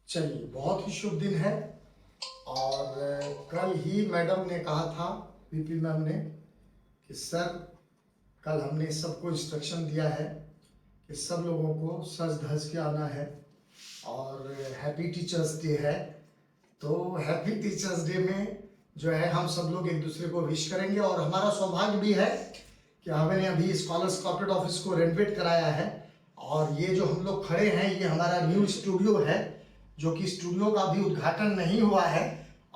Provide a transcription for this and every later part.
चलिए, बहुत ही शुभ दिन है। और कल ही मैडम ने कहा था, वीपी मैम ने, कि सर कल हमने सबको इंस्ट्रक्शन दिया है कि सब लोगों को सज धज के आना है और हैप्पी टीचर्स डे है। तो हैप्पी टीचर्स डे में जो है हम सब लोग एक दूसरे को विश करेंगे। और हमारा सौभाग्य भी है कि हमने अभी स्कॉलर्स कॉर्पोरेट ऑफिस को रेनोवेट कराया है और ये जो हम लोग खड़े हैं ये हमारा न्यू स्टूडियो है, जो कि स्टूडियो का भी उद्घाटन नहीं हुआ है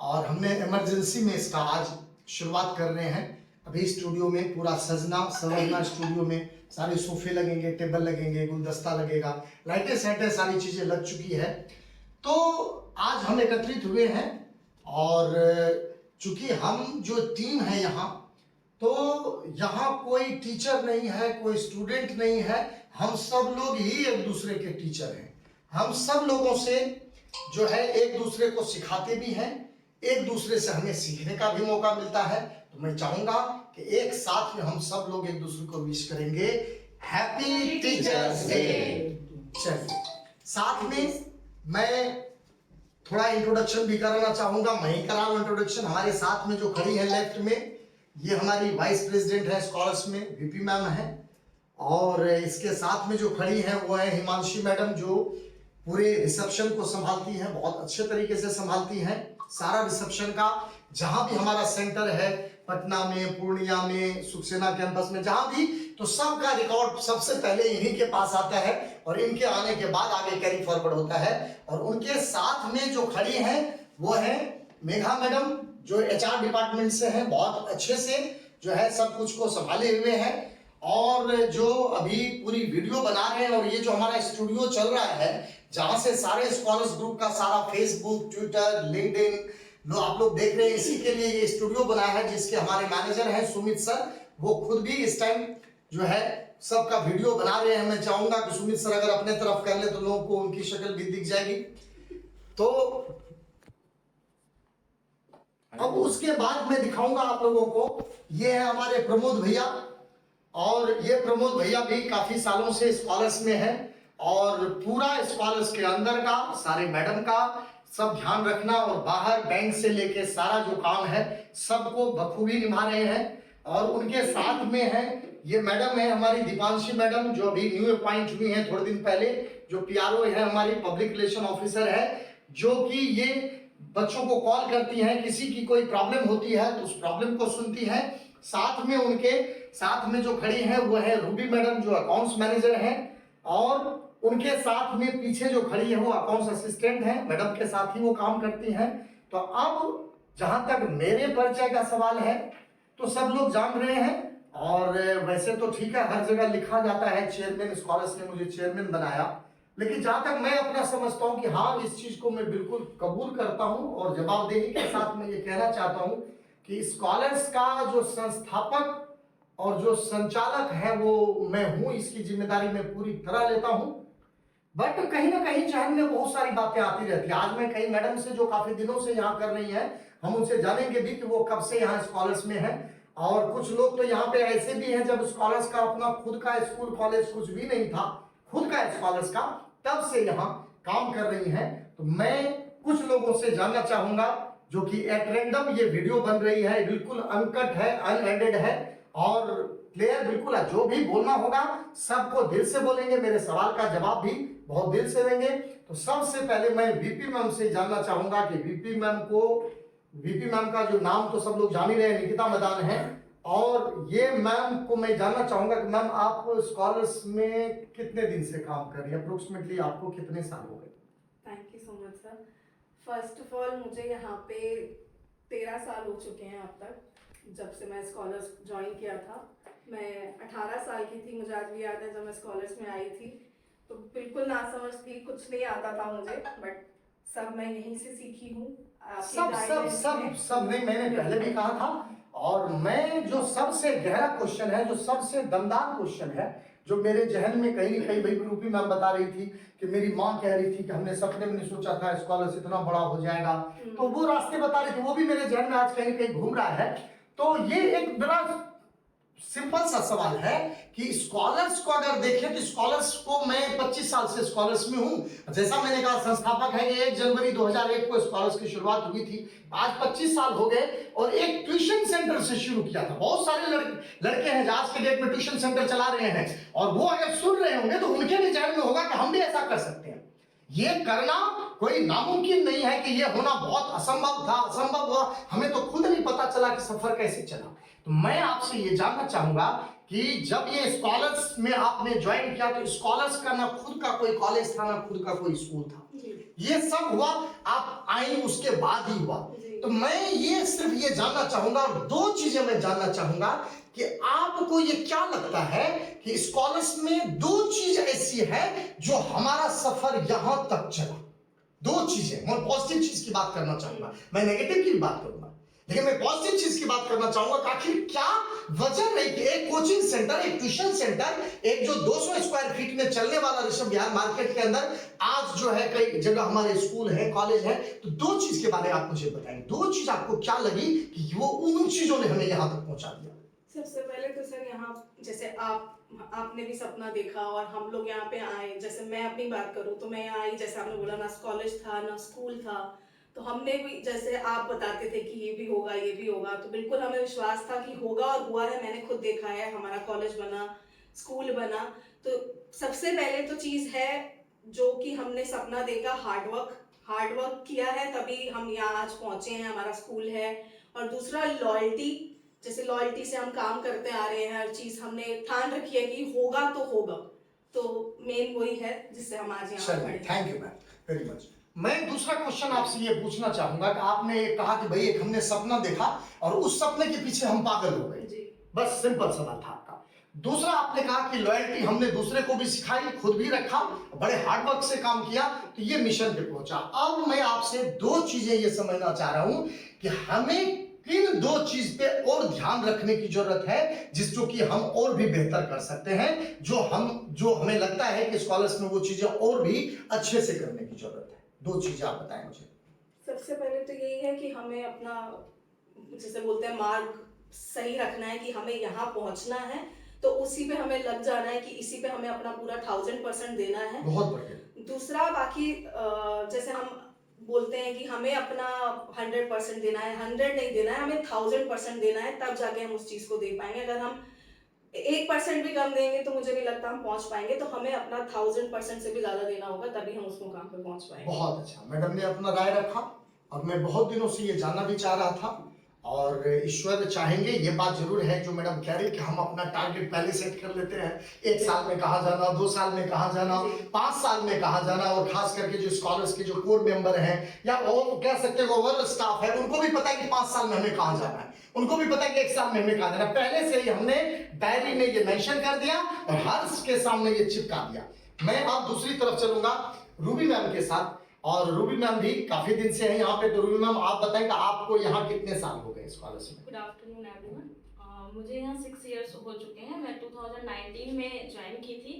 और हमने इमरजेंसी में इसका आज शुरुआत कर रहे हैं। अभी स्टूडियो में पूरा सजना संवरना, स्टूडियो में सारे सोफे लगेंगे, टेबल लगेंगे, गुलदस्ता लगेगा, लाइटें साइटें सारी चीजें लग चुकी है। तो आज हम एकत्रित हुए हैं और चूंकि हम जो टीम है यहाँ, तो यहाँ कोई टीचर नहीं है, कोई स्टूडेंट नहीं है, हम सब लोग ही एक दूसरे के टीचर हैं। हम सब लोगों से जो है एक दूसरे को सिखाते भी हैं, एक दूसरे से हमें सीखने का भी मौका मिलता है। तो मैं चाहूंगा कि एक साथ में हम सब लोग एक दूसरे को विश करेंगे, हैप्पी टीचर्स डे। चलिए, साथ में मैं थोड़ा इंट्रोडक्शन भी कराना चाहूंगा। मैं ही करा रहा हूं इंट्रोडक्शन। हमारे साथ में जो खड़ी है लेफ्ट में, ये हमारी वाइस प्रेसिडेंट है स्कॉलर्स में, वीपी मैम है। और इसके साथ में जो खड़ी है वो है हिमांशी मैडम, जो पूरे रिसेप्शन को संभालती हैं, बहुत अच्छे तरीके से संभालती हैं सारा रिसेप्शन का। जहां भी हमारा सेंटर है, पटना में, पूर्णिया में, सुखसेना कैंपस में, जहां भी, तो सबका रिकॉर्ड सबसे पहले इन्हीं के पास आता है और इनके आने के बाद आगे कैरी फॉरवर्ड होता है। और उनके साथ में जो खड़ी हैं वो है मेघा मैडम, जो एचआर डिपार्टमेंट से हैं, बहुत अच्छे से जो है सब कुछ को संभाले हुए हैं और जो अभी पूरी वीडियो बना रहे हैं। और ये जो हमारा स्टूडियो चल रहा है, जहां से सारे स्कॉलर्स ग्रुप का सारा फेसबुक, ट्विटर, लिंक्डइन लो आप लोग देख रहे हैं, इसी के लिए ये स्टूडियो बना है, जिसके हमारे मैनेजर हैं सुमित सर, वो खुद भी इस टाइम जो है सबका वीडियो बना रहे हैं। मैं चाहूंगा कि सुमित सर अगर अपने तरफ कर ले तो लोगों को उनकी शक्ल भी दिख जाएगी। तो अब उसके बाद मैं दिखाऊंगा आप लोगों को, ये है हमारे प्रमोद भैया। और ये प्रमोद भैया भी काफी सालों से स्कॉलर्स में है और पूरा स्कॉलर्स के अंदर का, सारे मैडम का सब ध्यान रखना और बाहर बैंक से लेके सारा जो काम है सबको बखूबी निभा रहे हैं। और उनके साथ में है ये मैडम है हमारी दीपांशी मैडम, जो अभी न्यू अपॉइंट हुई है थोड़े दिन पहले, जो पीआरओ है, हमारी पब्लिक रिलेशन ऑफिसर है, जो कि ये बच्चों को कॉल करती हैं, किसी की कोई प्रॉब्लम होती है तो उस प्रॉब्लम को सुनती हैं। साथ में उनके साथ में जो खड़ी है वो है रूबी मैडम, जो अकाउंट्स मैनेजर हैं। और उनके साथ में पीछे जो खड़ी है वो अकाउंट्स असिस्टेंट है, मैडम के साथ ही वो काम करती हैं। तो अब जहां तक मेरे परिचय का सवाल है तो सब लोग जान रहे हैं। और वैसे तो ठीक है, हर जगह लिखा जाता है चेयरमैन, स्कॉलर्स ने मुझे चेयरमैन बनाया, लेकिन जहां तक मैं अपना समझता हूं कि हाँ, इस चीज को मैं बिल्कुल कबूल करता हूं और जवाबदेही के साथ मैं ये कहना चाहता हूं कि स्कॉलर्स का जो संस्थापक और जो संचालक है वो मैं हूं। इसकी जिम्मेदारी मैं पूरी तरह लेता हूं। बट कहीं ना कहीं जहन में बहुत सारी बातें आती रहती है। आज मैं कई मैडम से जो काफी दिनों से यहाँ कर रही हैं, हम उनसे जानेंगे भी कि वो कब से यहाँ स्कॉलर्स में हैं। और कुछ लोग तो यहाँ पे ऐसे भी हैं, जब स्कॉलर्स का अपना खुद का स्कूल कॉलेज कुछ भी नहीं था, खुद का स्कॉलर्स का, तब से यहाँ काम कर रही हैं। तो मैं कुछ लोगों से जानना चाहूंगा, जो कि एट रैंडम ये वीडियो बन रही है, बिल्कुल अनकट है, अनएडिटेड है और क्लियर बिल्कुल है। जो भी बोलना होगा सबको दिल से बोलेंगे, मेरे सवाल का जवाब भी बहुत दिल से देंगे। तो सबसे पहले मैं वीपी मैम से जानना चाहूंगा कि वीपी मैम का जो नाम तो सब लोग जान ही रहे हैं, निकिता मदान है। और ये मैम को मैं जानना चाहूंगा कि मैम आप स्कॉलर्स में कितने दिन से काम कर रही है, अप्रोक्सीमेटली आपको कितने साल हो गए? Thank you so much sir. First of all मुझे यहाँ पे 13 साल हो चुके हैं अब तक, जब से मैं स्कॉलर्स ज्वाइन किया था। मैं 18 साल की थी, मुझे आज भी याद है जब मैं स्कॉलर्स में आई थी, तो बिल्कुल ना समझ थी, कुछ नहीं आता था मुझे, बट सब मैं यहीं से सीखी हूँ। सब नहीं, मैंने पहले भी कहा था। और मैं जो सबसे गहरा क्वेश्चन है, जो सबसे दमदार क्वेश्चन है, जो मेरे जहन में कहीं ना कहीं, भाई रूपी मैम बता रही थी कि मेरी माँ कह रही थी कि हमने सपने में नहीं सोचा था स्कॉलर्स इतना बड़ा हो जाएगा, तो वो रास्ते बता रही थी, वो भी मेरे जहन में आज कहीं ना कहीं घूम रहा है। तो ये एक बड़ा सिंपल सा सवाल है कि स्कॉलर्स को अगर देखें तो स्कॉलर्स को मैं 25 साल से स्कॉलर्स में हूं। जैसा मैंने कहा संस्थापक है कि 1 जनवरी 2001 को स्कॉलर्स की शुरुआत हुई थी। आज 25 साल हो गए और एक ट्यूशन सेंटर से शुरू किया था। बहुत सारे लड़के हैं जो आज के डेट में ट्यूशन सेंटर चला रहे हैं और वो अगर सुन रहे होंगे तो उनके भी जहन में होगा कि हम भी ऐसा कर सकते हैं। ये करना कोई नामुमकिन नहीं है कि ये होना बहुत असंभव था, असंभव हुआ, हमें तो खुद नहीं पता चला कि सफर कैसे चला। तो मैं आपसे ये जानना चाहूंगा कि जब ये स्कॉलर्स में आपने ज्वाइन किया तो स्कॉलर्स का ना खुद का कोई कॉलेज था ना खुद का कोई स्कूल था, ये सब हुआ आप आई उसके बाद ही हुआ। तो मैं ये सिर्फ ये जानना चाहूंगा, 2 चीजें मैं जानना चाहूंगा कि आपको ये क्या लगता है कि स्कॉलर्स में 2 चीज ऐसी है जो हमारा सफर यहां तक चला। 2 चीजें, मैं पॉजिटिव चीज की बात करना चाहूंगा, मैं नेगेटिव की भी बात करूंगा, लेकिन मैं पॉजिटिव चीज की बात करना चाहूंगा कि आखिर क्या वजह रही कि एक कोचिंग सेंटर, एक ट्यूशन सेंटर, एक जो 200 स्क्वायर फीट में चलने वाला ऋषभ बिहार मार्केट के अंदर आज जो है कई जगह हमारे स्कूल है, कॉलेज है। तो 2 चीज के बारे में आप मुझे बताएं, 2 चीज आपको क्या लगी कि वो उन चीजों ने हमें यहां तक पहुंचा दिया। सबसे पहले तो सर यहाँ जैसे आपने भी सपना देखा और हम लोग यहाँ पे आए। जैसे मैं अपनी बात करूँ तो मैं यहाँ आई, जैसे आपने बोला ना कॉलेज था ना स्कूल था, तो हमने भी जैसे आप बताते थे कि ये भी होगा ये भी होगा, तो बिल्कुल हमें विश्वास था कि होगा और हुआ है। मैंने खुद देखा है, हमारा कॉलेज बना, स्कूल बना। तो सबसे पहले तो चीज़ है जो कि हमने सपना देखा, हार्डवर्क किया है, तभी हम यहाँ आज पहुँचे हैं, हमारा स्कूल है। और दूसरा लॉयल्टी, जैसे लॉयल्टी से हम काम करते आ रहे हैं, हर चीज हमने ठान रखी है कि होगा तो होगा। तो मेन वही है जिससे हम आज यहाँ खड़े हैं। Thank you ma'am very much. मैं दूसरा क्वेश्चन आपसे ये पूछना चाहूंगा कि आपने कहा कि भाई एक हमने सपना देखा और उस सपने के पीछे हम पागल हो गए, बस सिंपल सवाल था आपका। दूसरा आपने कहा कि लॉयल्टी हमने दूसरे को भी सिखाई, खुद भी रखा, बड़े हार्डवर्क से काम किया, तो ये मिशन पे पहुंचा। अब मैं आपसे 2 चीजें ये समझना चाह रहा हूं कि हमें इन 2 चीज पे और ध्यान रखने की जरूरत है जिसको कि हम और भी बेहतर कर सकते हैं, जो हमें लगता है कि स्कॉलर्स में वो चीजें और भी अच्छे से करने की जरूरत है। 2 चीजें आप बताएं मुझे। सबसे पहले तो यही है कि हमें अपना जैसे बोलते हैं मार्ग सही रखना है कि हमें यहाँ पहुंचना है, तो उसी पे हमें लग जाना है कि इसी पे हमें अपना पूरा 1000% देना है। बहुत बढ़िया। दूसरा बाकी जैसे हम बोलते हैं कि हमें अपना 100% देना है, 100 नहीं देना है, हमें 1000% देना है, तब जाके हम उस चीज को दे पाएंगे। अगर हम 1% भी कम देंगे तो मुझे नहीं लगता हम पहुंच पाएंगे। तो हमें अपना 1000% से भी ज्यादा देना होगा, तभी हम उस मुकाम पे पहुंच पाएंगे। बहुत अच्छा, मैडम ने अपना राय रखा और मैं बहुत दिनों से ये जानना भी चाह रहा था और ईश्वर चाहेंगे। ये बात जरूर है जो मैडम कह रही कि हम अपना टारगेट पहले सेट कर लेते हैं, 1 साल में कहाँ जाना, 2 साल में कहाँ जाना, 5 साल में कहाँ जाना। और खास करके जो स्कॉलर्स के जो कोर मेंबर हैं या और कह सकते हैं ओवरऑल स्टाफ है, उनको भी पता है कि 5 साल में हमें कहाँ जाना है, उनको भी पता है कि 1 साल में हमें कहाँ जाना है। पहले से ही हमने डायरी में ये मेंशन कर दिया और हर के सामने ये चिपका दिया। मैं अब दूसरी तरफ चलूंगा रूबी मैम के साथ, और रूबी मैम भी काफी दिन से हैं यहाँ पे। तो रूबी मैम आप बताएं कि आपको यहाँ कितने साल हो गए स्कॉलरशिप में? Good afternoon everyone. मुझे यहाँ 6 इयर्स हो चुके हैं। मैं 2019 में ज्वाइन की थी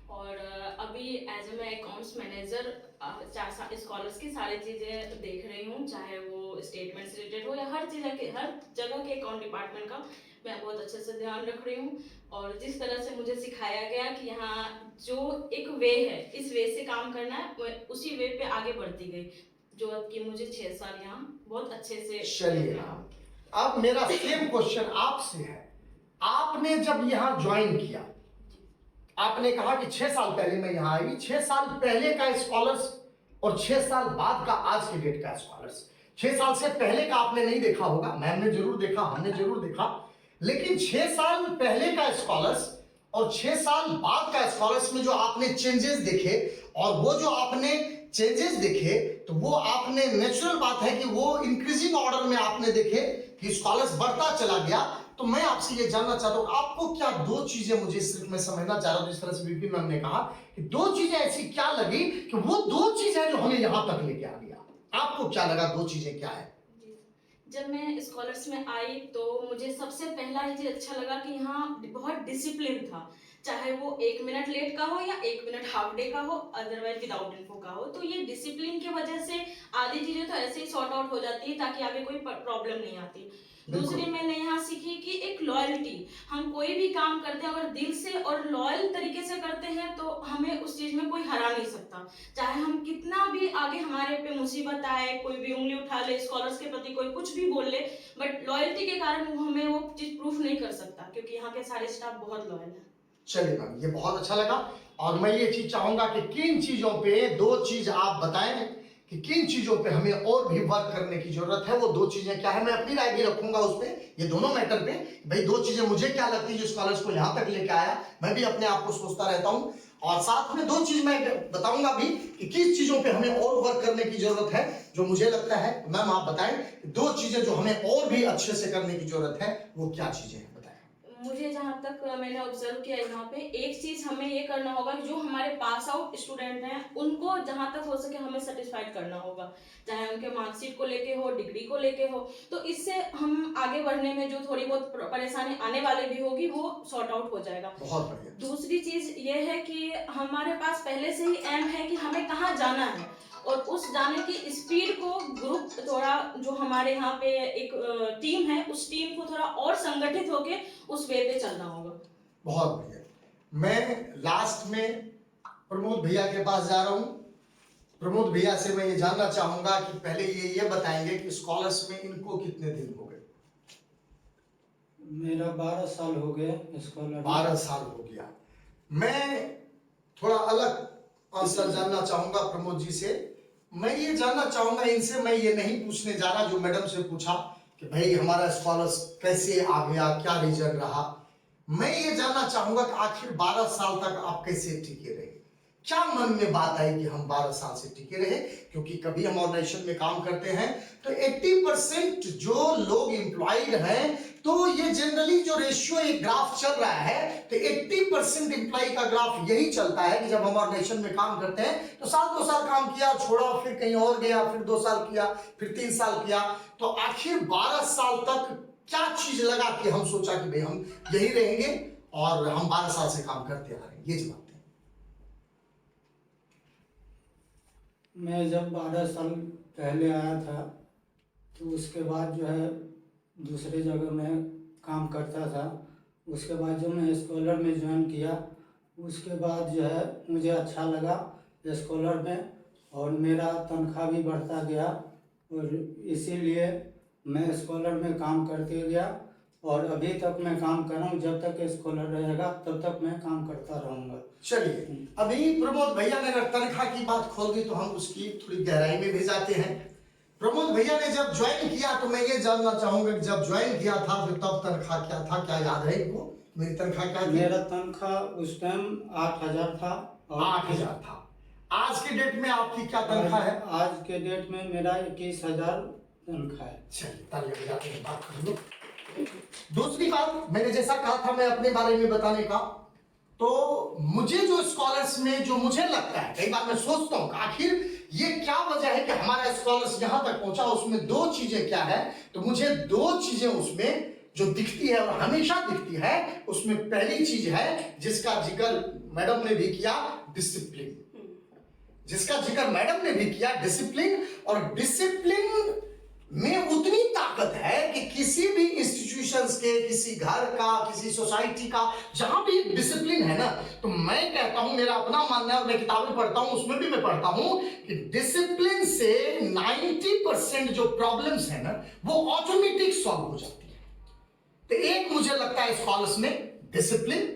और अभी एज ए मैं अकाउंट्स मैनेजर 4 साल स्कॉलर्स की सारी चीज़ें देख रही हूँ, चाहे वो स्टेटमेंट से रिलेटेड हो या हर जगह के अकाउंट डिपार्टमेंट का मैं बहुत अच्छे से ध्यान रख रही हूँ। और जिस तरह से मुझे सिखाया गया कि यहाँ जो एक वे है, इस वे से काम करना है, उसी वे पे आगे बढ़ती गई, जो कि मुझे 6 साल यहाँ बहुत अच्छे से। चलिए अब मेरा सेम क्वेश्चन आपसे है। आपने जब यहाँ ज्वाइन किया, आपने कहा कि 6 साल पहले मैं यहाँ आई, 6 साल पहले का स्कॉलर्स और 6 साल बाद का आज के डेट का स्कॉलर्स, 6 साल से पहले का आपने नहीं देखा होगा, मैम ने जरूर देखा, हमने जरूर देखा, लेकिन 6 साल पहले का स्कॉलर्स और 6 साल बाद का स्कॉलर्स में जो आपने चेंजेस देखे, और वो जो आपने चेंजेस देखे तो वो आपने, नेचुरल बात है कि वो इंक्रीजिंग ऑर्डर में आपने देखे कि स्कॉलर्स बढ़ता चला गया। तो मैं आपसे ये जानना चाहता हूँ आपको क्या 2 चीजें, मुझे सिर्फ मैं समझना चाह रहा हूँ जिस तरह से बीपी मैम ने कहा कि 2 चीजें ऐसी क्या लगी कि वो 2 चीजें जो हमें यहां तक लेके आ गया, आपको क्या लगा 2 चीजें क्या है? जब मैं स्कॉलर्स में आई तो मुझे सबसे पहला ये अच्छा लगा कि यहाँ बहुत डिसिप्लिन था, चाहे वो 1 मिनट लेट का हो या 1 मिनट हाफ डे का हो, अदरवाइज विदाउट इन्फो का हो। तो ये डिसिप्लिन की वजह से आधी चीजें तो ऐसे ही सॉर्ट आउट हो जाती है ताकि आगे कोई प्रॉब्लम नहीं आती। दूसरी मैंने यहाँ सीखी कि एक लॉयल्टी, हम कोई भी काम करते हैं अगर दिल से और लॉयल तरीके से करते हैं तो हमें उस चीज में कोई हरा नहीं सकता। चाहे हम कितना भी आगे हमारे पे मुसीबत आए, कोई भी उंगली उठा ले, स्कॉलर्स के प्रति कोई कुछ भी बोल ले, बट लॉयल्टी के कारण वो हमें वो चीज प्रूफ नहीं कर सकता, क्योंकि यहाँ के सारे स्टाफ बहुत लॉयल है। चलिए मैम, ये बहुत अच्छा लगा। और मैं ये चीज चाहूंगा कि किन चीजों पे, दो चीज आप बताएं कि किन चीजों पे हमें और भी वर्क करने की जरूरत है। वो दो चीजें क्या है, मैं अपनी राय भी रखूंगा उस पे, ये दोनों मैटर पे। भाई दो चीजें मुझे क्या लगती है जो स्कॉलर्स को यहाँ तक लेके आया, मैं भी अपने आप को सोचता रहता हूँ। और साथ में दो चीज मैं बताऊंगा भी कि किस चीजों पे हमें और वर्क करने की जरूरत है, जो मुझे लगता है। मैम आप बताएं दो चीजें जो हमें और भी अच्छे से करने की जरूरत है, वो क्या चीजें हैं, बताएं। मुझे जहाँ तक मैंने ऑब्जर्व किया यहाँ पे, एक चीज हमें ये करना होगा कि जो हमारे पास आउट स्टूडेंट हैं उनको जहाँ तक हो सके हमें सेटिस्फाइड करना होगा, चाहे उनके मार्कशीट को लेके हो, डिग्री को लेके हो। तो इससे हम आगे बढ़ने में जो थोड़ी बहुत परेशानी आने वाली भी होगी वो सॉर्ट आउट हो जाएगा। बहुत बढ़िया। दूसरी चीज ये है कि हमारे पास पहले से ही एम है कि हमें कहाँ जाना है, और उस जाने की स्पीड को ग्रुप थोड़ा, जो हमारे यहाँ पे एक टीम है, उस टीम को थोड़ा और संगठित होके उस वे पे चलना होगा। बहुत बढ़िया। मैं लास्ट में प्रमोद भैया के पास जा रहा हूँ। प्रमोद भैया से मैं ये जानना चाहूंगा कि पहले ये बताएंगे कि स्कॉलर्स में इनको कितने दिन हो गए। मेरा 12 साल हो गया स्कॉलर। 12 साल हो गया। मैं थोड़ा अलग आंसर जानना चाहूंगा प्रमोद जी से। मैं ये जानना चाहूंगा इनसे, मैं ये नहीं पूछने जा रहा जो मैडम से पूछा कि भाई हमारा स्कॉलर्स कैसे आ गया, क्या रिजल्ट रहा। मैं ये जानना चाहूंगा कि आखिर 12 साल तक आप कैसे टिके रहे, क्या मन में बात आई कि हम 12 साल से टिके रहे। क्योंकि कभी हम ऑर्गेनाइजेशन में काम करते हैं तो 80% जो लोग एम्प्लॉयड हैं, तो ये जनरली जो रेशियो एक ग्राफ चल रहा है, तो 80% एम्प्लॉय का ग्राफ यही चलता है कि जब हम ऑर्गेनाइजेशन में काम करते हैं तो साल 2 साल काम किया, छोड़ा, फिर कहीं और गया, फिर 2 साल किया, फिर 3 साल किया। तो आखिर 12 साल तक क्या चीज लगा कि हम सोचा कि भाई हम यही रहेंगे और हम 12 साल से काम करते आ रहे हैं। ये जवाब दें। मैं जब 12 साल पहले आया था तो उसके बाद जो है दूसरे जगह में काम करता था। उसके बाद जब मैं स्कॉलर में ज्वाइन किया, उसके बाद जो है मुझे अच्छा लगा स्कॉलर में, और मेरा तनख्वाह भी बढ़ता गया, और इसीलिए मैं स्कॉलर में काम करते गया, और अभी तक मैं काम कर रहा हूँ। जब तक स्कॉलर रहेगा तब तक मैं काम करता रहूँगा। चलिए, अभी प्रमोद भैया ने अगर तनख्वाह की बात खोल दी तो हम उसकी थोड़ी गहराई में भी जाते हैं। प्रमोद भैया ने जब ज्वाइन किया तो मैं ये जानना चाहूंगा कि जब ज्वाइन किया था फिर तब तनख्वाह क्या था, क्या याद है इनको? मेरी तनख्वाह क्या थी? मेरा तनख्वाह उस टाइम 8,000 था। 8,000 था। आज के डेट में आपकी क्या तनख्वाह है? आज के डेट में मेरा 21,000 तनख्वाह है। चलिए, तालियां बजाते हैं, बात कर लो। दूसरी बात, मैंने जैसा कहा था मैं अपने बारे में बताने का, तो मुझे जो स्कॉलर्स में जो मुझे लगता है, कई बार मैं सोचता हूँ आखिर ये क्या वजह है कि हमारा स्कॉलर्स यहाँ तक पहुंचा। उसमें दो चीजें क्या है, तो मुझे दो चीजें उसमें जो दिखती है और हमेशा दिखती है, उसमें पहली चीज है जिसका जिक्र मैडम ने भी किया, डिसिप्लिन। जिसका जिक्र मैडम ने भी किया, डिसिप्लिन। और डिसिप्लिन में उतनी ताकत है कि किसी भी इंस्टीट्यूशंस के, किसी घर का, किसी सोसाइटी का, जहां भी डिसिप्लिन है ना, तो मैं कहता हूं, मेरा अपना मानना है और मैं किताबें पढ़ता हूं उसमें भी मैं पढ़ता हूं कि डिसिप्लिन से 90% जो प्रॉब्लम्स है ना वो ऑटोमेटिक सॉल्व हो जाती है। तो एक मुझे लगता है स्कॉलर्स में डिसिप्लिन,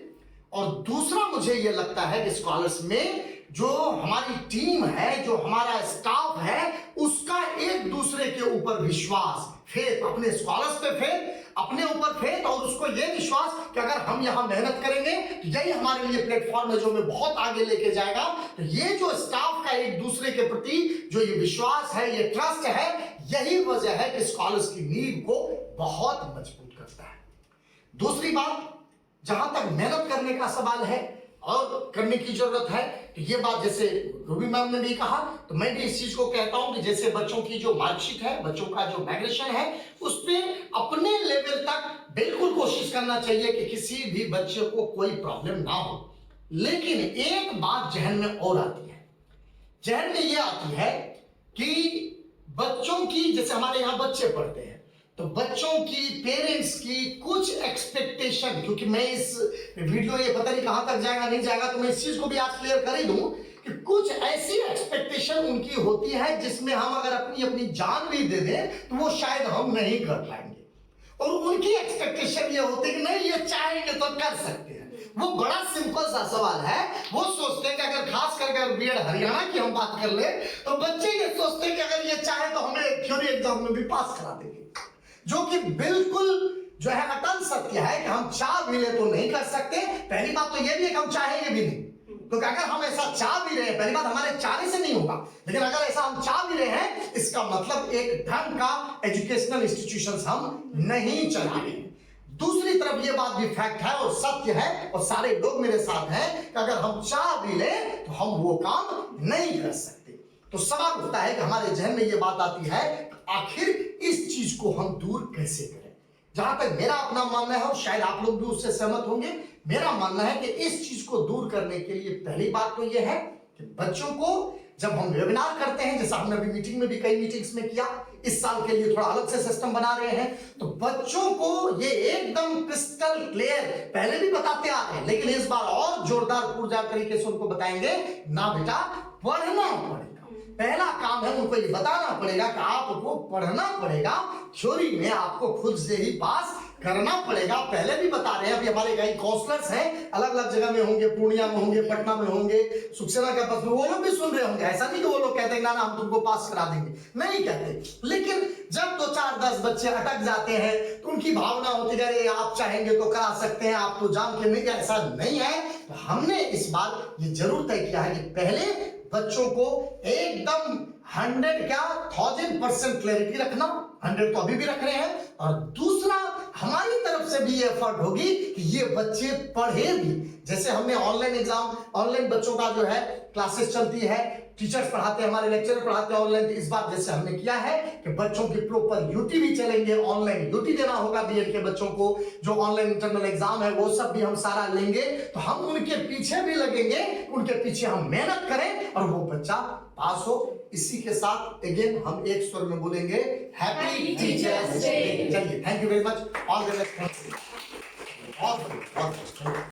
और दूसरा मुझे यह लगता है कि स्कॉलर्स में जो हमारी टीम है, जो हमारा स्टाफ है, उसका एक दूसरे के ऊपर विश्वास, फेथ, अपने स्कॉलर्स पे फेथ, अपने ऊपर फेथ, और उसको यह विश्वास कि अगर हम यहां मेहनत करेंगे तो यही हमारे लिए प्लेटफॉर्म है जो हमें बहुत आगे लेके जाएगा। तो ये जो स्टाफ का एक दूसरे के प्रति जो ये विश्वास है, ये ट्रस्ट है, यही वजह है कि स्कॉलर्स की नींव को बहुत मजबूत करता है। दूसरी बात, जहां तक मेहनत करने का सवाल है और करने की जरूरत है, तो ये बात जैसे रूबी मैम ने भी कहा, तो मैं भी इस चीज को कहता हूं कि जैसे बच्चों की जो मार्कशीट है, बच्चों का जो माइग्रेशन है, उस पे अपने लेवल तक बिल्कुल कोशिश करना चाहिए कि किसी भी बच्चे को कोई प्रॉब्लम ना हो। लेकिन एक बात जहन में और आती है, जहन में ये आती है कि बच्चों की, जैसे हमारे यहाँ बच्चे पढ़ते हैं, तो बच्चों की, पेरेंट्स की कुछ एक्सपेक्टेशन, क्योंकि मैं इस वीडियो ये पता नहीं कहां तक जाएगा नहीं जाएगा, तो मैं इस चीज को भी आज क्लियर कर ही दूं कि कुछ ऐसी एक्सपेक्टेशन उनकी होती है जिसमें हम अगर अपनी अपनी जान भी दे दें तो वो शायद हम नहीं कर पाएंगे। और उनकी एक्सपेक्टेशन ये होती है कि नहीं, ये चाहेंगे तो कर सकते हैं। वो बड़ा सिंपल सा सवाल है। वो सोचते हैं कि अगर खास करके बीएड हरियाणा की हम बात कर ले तो बच्चे ये सोचते हैं कि अगर ये चाहे तो हमें थ्योरी एग्जाम में भी पास करा देंगे, जो कि बिल्कुल जो है अटल सत्य है कि हम चाह भी ले तो नहीं कर सकते। पहली बात तो ये भी है कि हम चाहेंगे भी नहीं, क्योंकि अगर हम ऐसा चाह भी रहे हैं, पहली बात हमारे चाहने से नहीं होगा, लेकिन अगर ऐसा हम चाह भी रहे हैं, इसका मतलब एक ढंग का एजुकेशनल इंस्टीट्यूशंस हम नहीं चला रहे हैं। दूसरी तरफ ये बात भी फैक्ट है और सत्य है, और सारे लोग मेरे साथ हैं कि अगर हम चाह भी ले तो हम वो काम नहीं कर सकते। तो सवाल उठता है कि हमारे जहन में ये बात आती है, आखिर इस चीज को हम दूर कैसे करें। जहां तक मेरा अपना मानना है, और शायद आप लोग भी उससे सहमत होंगे, मेरा मानना है कि इस चीज को दूर करने के लिए पहली बात तो यह है कि बच्चों को जब हम वेबिनार करते हैं, जैसा हमने अभी मीटिंग में भी कई मीटिंग्स में किया, इस साल के लिए थोड़ा अलग से सिस्टम बना रहे हैं, तो बच्चों को ये एकदम क्रिस्टल क्लियर पहले भी बताते आ रहे हैं, लेकिन इस बार और जोरदार पुरजार तरीके से उनको बताएंगे, ना बेटा पढ़ना पड़ेगा। पहला काम है उनको ये बताना पड़ेगा कि आपको पढ़ना पड़ेगा, थ्योरी में आपको खुद से ही पास करना पड़ेगा। पहले भी बता रहे हैं, अभी हमारे कई काउंसलर्स हैं, अलग अलग जगह में होंगे, पूर्णिया में होंगे, पटना में होंगे, सुखसेना कैंपस में, वो लोग भी सुन रहे होंगे। ऐसा नहीं कि वो लोग कहते हैं ना हम तुमको पास करा देंगे, नहीं कहते, लेकिन जब 2 4 10 बच्चे अटक जाते हैं तो उनकी भावना होती है अरे आप चाहेंगे तो करा सकते हैं, आप तो जान के नहीं, ऐसा नहीं है। तो हमने इस बार ये जरूर तय किया है कि पहले बच्चों को एकदम 1000% क्लैरिटी रखना, 100 तो अभी भी रख रहे हैं, और दूसरा हमारी तरफ से भी ये एफर्ट होगी कि ये बच्चे पढ़े भी। जैसे हमने ऑनलाइन एग्जाम, ऑनलाइन बच्चों का जो है क्लासेस चलती है, टीचर्स पढ़ाते हैं, हमारे लेक्चरर पढ़ाते हैं ऑनलाइन, इस बार जैसे हमने किया है कि बच्चों की प्रॉपर यूटी भी चलेंगे, ऑनलाइन यूटी देना होगा बीएड के बच्चों को, जो ऑनलाइन इंटरनल एग्जाम है वो सब भी हम सारा लेंगे। तो हम उनके पीछे भी लगेंगे, उनके पीछे हम मेहनत करें और वो बच्चा पास हो। इसी के साथ अगेन हम एक स्वर में बोलेंगे हैप्पी टीचर्स डे। चलिए, thank you very much, all the best.